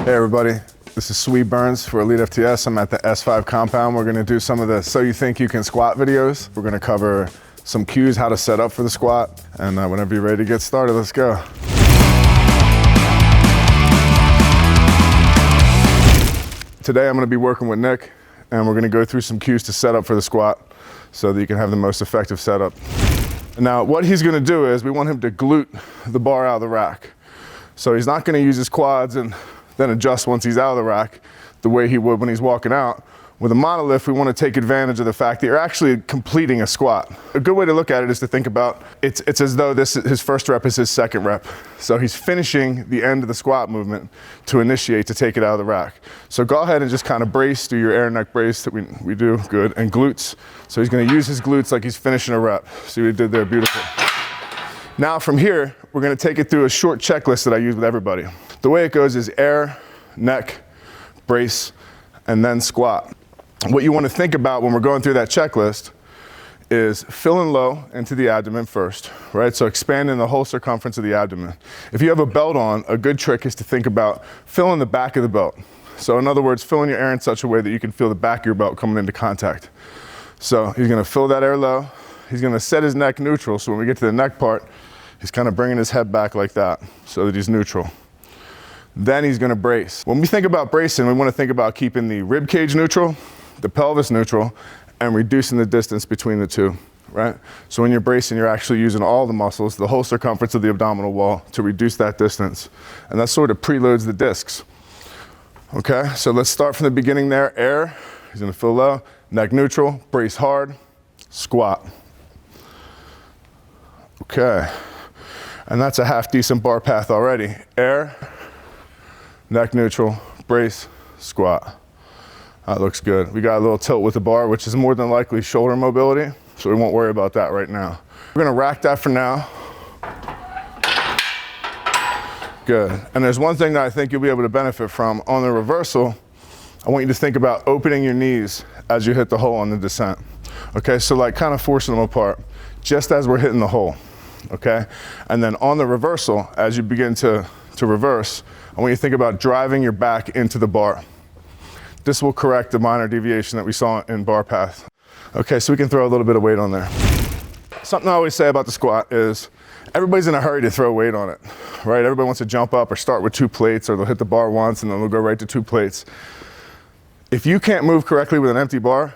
Hey everybody, this is Swede Burns for elitefts. I'm at the S5 compound. We're gonna do some of the So You Think You Can Squat videos. We're gonna cover some cues, how to set up for the squat, and whenever you're ready to get started, let's go. Today I'm gonna be working with Nick, and we're gonna go through some cues to set up for the squat so that you can have the most effective setup. Now, what he's gonna do is we want him to glute the bar out of the rack. So he's not gonna use his quads and then adjust once he's out of the rack the way he would when he's walking out. With a monolift, we want to take advantage of the fact that you're actually completing a squat. A good way to look at it is to think about it's as though his first rep is his second rep. So he's finishing the end of the squat movement to initiate to take it out of the rack. So go ahead and just kind of brace, do your air neck brace that we do, good, and glutes. So he's going to use his glutes like he's finishing a rep. See what he did there, beautiful. Now from here, we're going to take it through a short checklist that I use with everybody. The way it goes is air, neck, brace, and then squat. What you want to think about when we're going through that checklist is filling low into the abdomen first, right? So expanding the whole circumference of the abdomen. If you have a belt on, a good trick is to think about filling the back of the belt. So in other words, filling your air in such a way that you can feel the back of your belt coming into contact. So he's going to fill that air low. He's going to set his neck neutral. So when we get to the neck part, he's kind of bringing his head back like that so that he's neutral. Then he's going to brace. When we think about bracing, we want to think about keeping the rib cage neutral, the pelvis neutral, and reducing the distance between the two, right? So when you're bracing, you're actually using all the muscles, the whole circumference of the abdominal wall to reduce that distance. And that sort of preloads the discs. Okay, so let's start from the beginning there. Air, he's going to fill low, neck neutral, brace hard, squat. Okay, and that's a half decent bar path already. Air, neck neutral, brace, squat. That looks good. We got a little tilt with the bar, which is more than likely shoulder mobility, so we won't worry about that right now. We're gonna rack that for now. Good. And there's one thing that I think you'll be able to benefit from. On the reversal, I want you to think about opening your knees as you hit the hole on the descent. Okay, so like kind of forcing them apart, just as we're hitting the hole, okay? And then on the reversal, as you begin to reverse, I want you to think about driving your back into the bar. This will correct the minor deviation that we saw in bar path. Okay, so we can throw a little bit of weight on there. Something I always say about the squat is everybody's in a hurry to throw weight on it, right? Everybody wants to jump up or start with 2 plates, or they'll hit the bar once and then they'll go right to 2 plates. If you can't move correctly with an empty bar,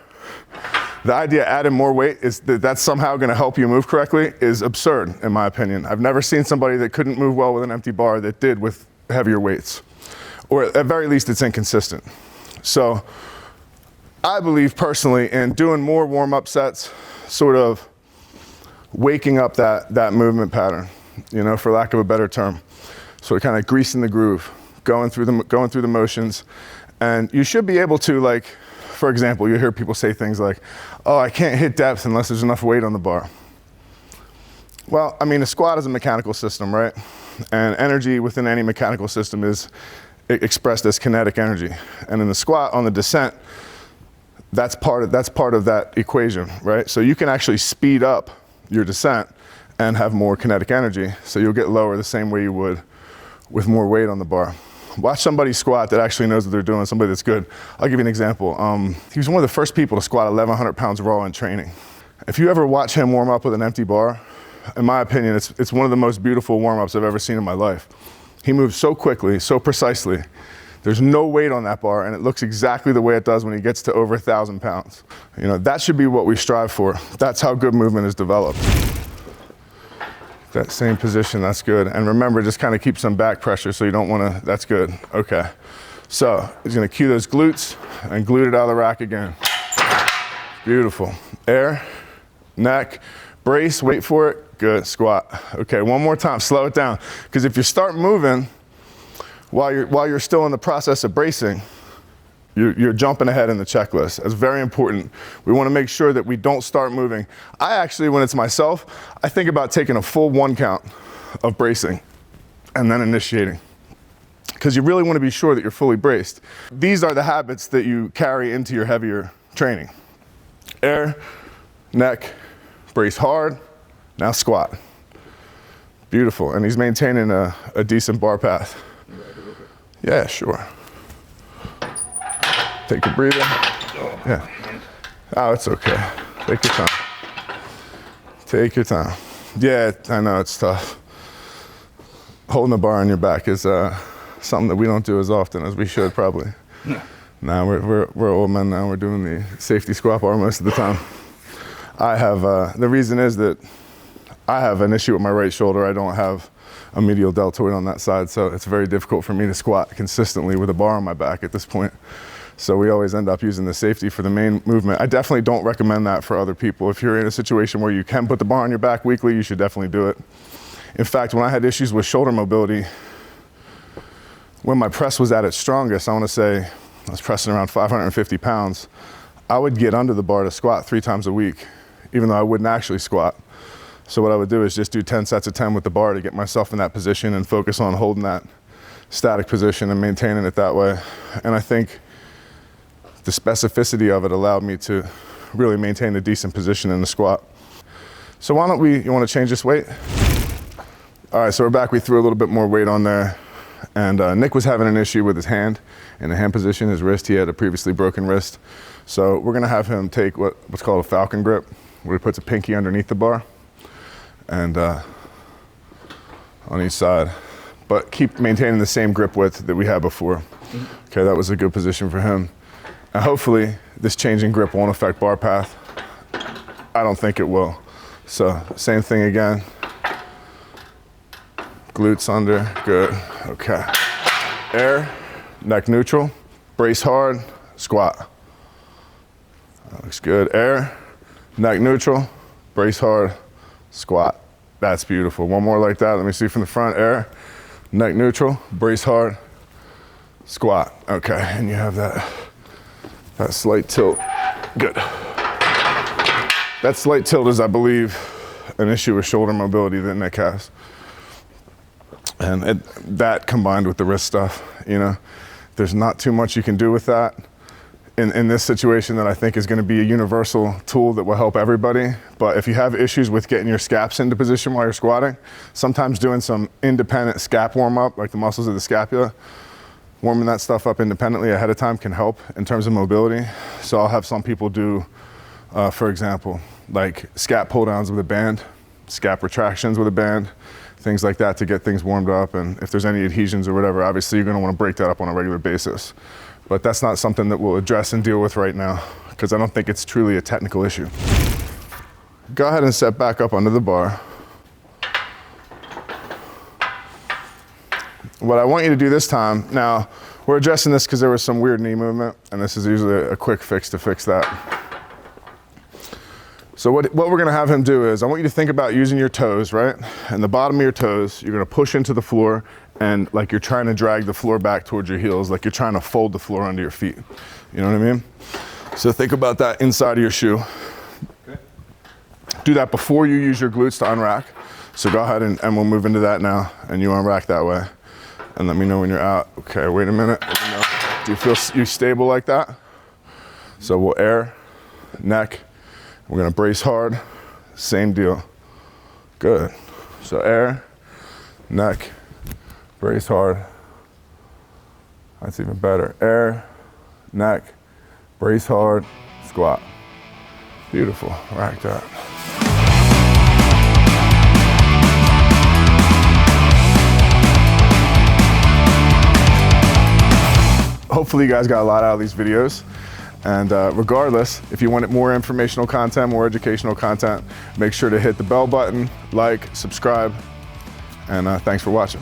the idea adding more weight is that's somehow going to help you move correctly is absurd, in my opinion. I've never seen somebody that couldn't move well with an empty bar that did with heavier weights, or at very least it's inconsistent. So I believe personally in doing more warm-up sets, sort of waking up that movement pattern, you know, for lack of a better term. So kind of greasing the groove, going through the motions. And you should be able to, like, for example, you hear people say things like, oh, I can't hit depth unless there's enough weight on the bar. Well, I mean, a squat is a mechanical system, right? And energy within any mechanical system is expressed as kinetic energy. And in the squat, on the descent, that's part of that equation, right? So you can actually speed up your descent and have more kinetic energy. So you'll get lower the same way you would with more weight on the bar. Watch somebody squat that actually knows what they're doing, somebody that's good. I'll give you an example. He was one of the first people to squat 1,100 pounds raw in training. If you ever watch him warm up with an empty bar, in my opinion, it's one of the most beautiful warm-ups I've ever seen in my life. He moves so quickly, so precisely. There's no weight on that bar, and it looks exactly the way it does when he gets to over 1,000 pounds. You know, that should be what we strive for. That's how good movement is developed. That same position, that's good. And remember, just kind of keep some back pressure so you don't want to, that's good. Okay. So he's going to cue those glutes and glute it out of the rack again. Beautiful. Air, neck, brace, wait for it. Good, squat. Okay, one more time, slow it down. Because if you start moving while you're still in the process of bracing, you're jumping ahead in the checklist. That's very important. We want to make sure that we don't start moving. I actually, when it's myself, I think about taking a full 1 count of bracing and then initiating. Because you really want to be sure that you're fully braced. These are the habits that you carry into your heavier training. Air, neck, brace hard, now squat. Beautiful, and he's maintaining a decent bar path. Yeah, sure. Take a breather. Yeah. Oh, it's okay. Take your time. Take your time. Yeah, I know it's tough. Holding the bar on your back is something that we don't do as often as we should probably. Now we're old men now. We're doing the safety squat bar most of the time. I have, the reason is that I have an issue with my right shoulder. I don't have a medial deltoid on that side, so it's very difficult for me to squat consistently with a bar on my back at this point. So we always end up using the safety for the main movement. I definitely don't recommend that for other people. If you're in a situation where you can put the bar on your back weekly, you should definitely do it. In fact, when I had issues with shoulder mobility, when my press was at its strongest, I want to say I was pressing around 550 pounds, I would get under the bar to squat 3 times a week, even though I wouldn't actually squat. So what I would do is just do 10 sets of 10 with the bar to get myself in that position and focus on holding that static position and maintaining it that way. And I think the specificity of it allowed me to really maintain a decent position in the squat. So why don't you want to change this weight? All right, so we're back. We threw a little bit more weight on there. And Nick was having an issue with his hand, in the hand position, his wrist. He had a previously broken wrist. So we're gonna have him take what's called a Falcon grip, where he puts a pinky underneath the bar and on each side, but keep maintaining the same grip width that we had before. Okay, that was a good position for him. And hopefully this change in grip won't affect bar path. I don't think it will. So same thing again. Glutes under, good, okay. Air, neck neutral, brace hard, squat. That looks good. Air, neck neutral, brace hard, squat. That's beautiful. One more like that. Let me see from the front. Air, neck neutral, brace hard, squat. Okay, and you have that slight tilt. Good. That slight tilt is, I believe, an issue with shoulder mobility that Nick has. And that combined with the wrist stuff, you know, there's not too much you can do with that in this situation that I think is going to be a universal tool that will help everybody. But if you have issues with getting your scaps into position while you're squatting, sometimes doing some independent scap warm up, like the muscles of the scapula, warming that stuff up independently ahead of time can help in terms of mobility. So I'll have some people do, for example, like scap pull downs with a band, scap retractions with a band, things like that to get things warmed up. And if there's any adhesions or whatever, obviously you're going to want to break that up on a regular basis. But that's not something that we'll address and deal with right now because I don't think it's truly a technical issue. Go ahead and set back up under the bar. What I want you to do this time, now we're addressing this because there was some weird knee movement, and this is usually a quick fix to fix that. So what we're gonna have him do is, I want you to think about using your toes, right? And the bottom of your toes, you're gonna push into the floor and like you're trying to drag the floor back towards your heels, like you're trying to fold the floor under your feet. You know what I mean? So think about that inside of your shoe. Okay. Do that before you use your glutes to unrack. So go ahead and we'll move into that now, and you unrack that way. And let me know when you're out. Okay, wait a minute. Let me know. Do you feel you stable like that? So we'll air, neck. We're gonna brace hard, same deal. Good. So air, neck, brace hard. That's even better. Air, neck, brace hard, squat. Beautiful, rack that. Hopefully you guys got a lot out of these videos. And regardless, if you want more informational content, more educational content, make sure to hit the bell button, like, subscribe, and thanks for watching.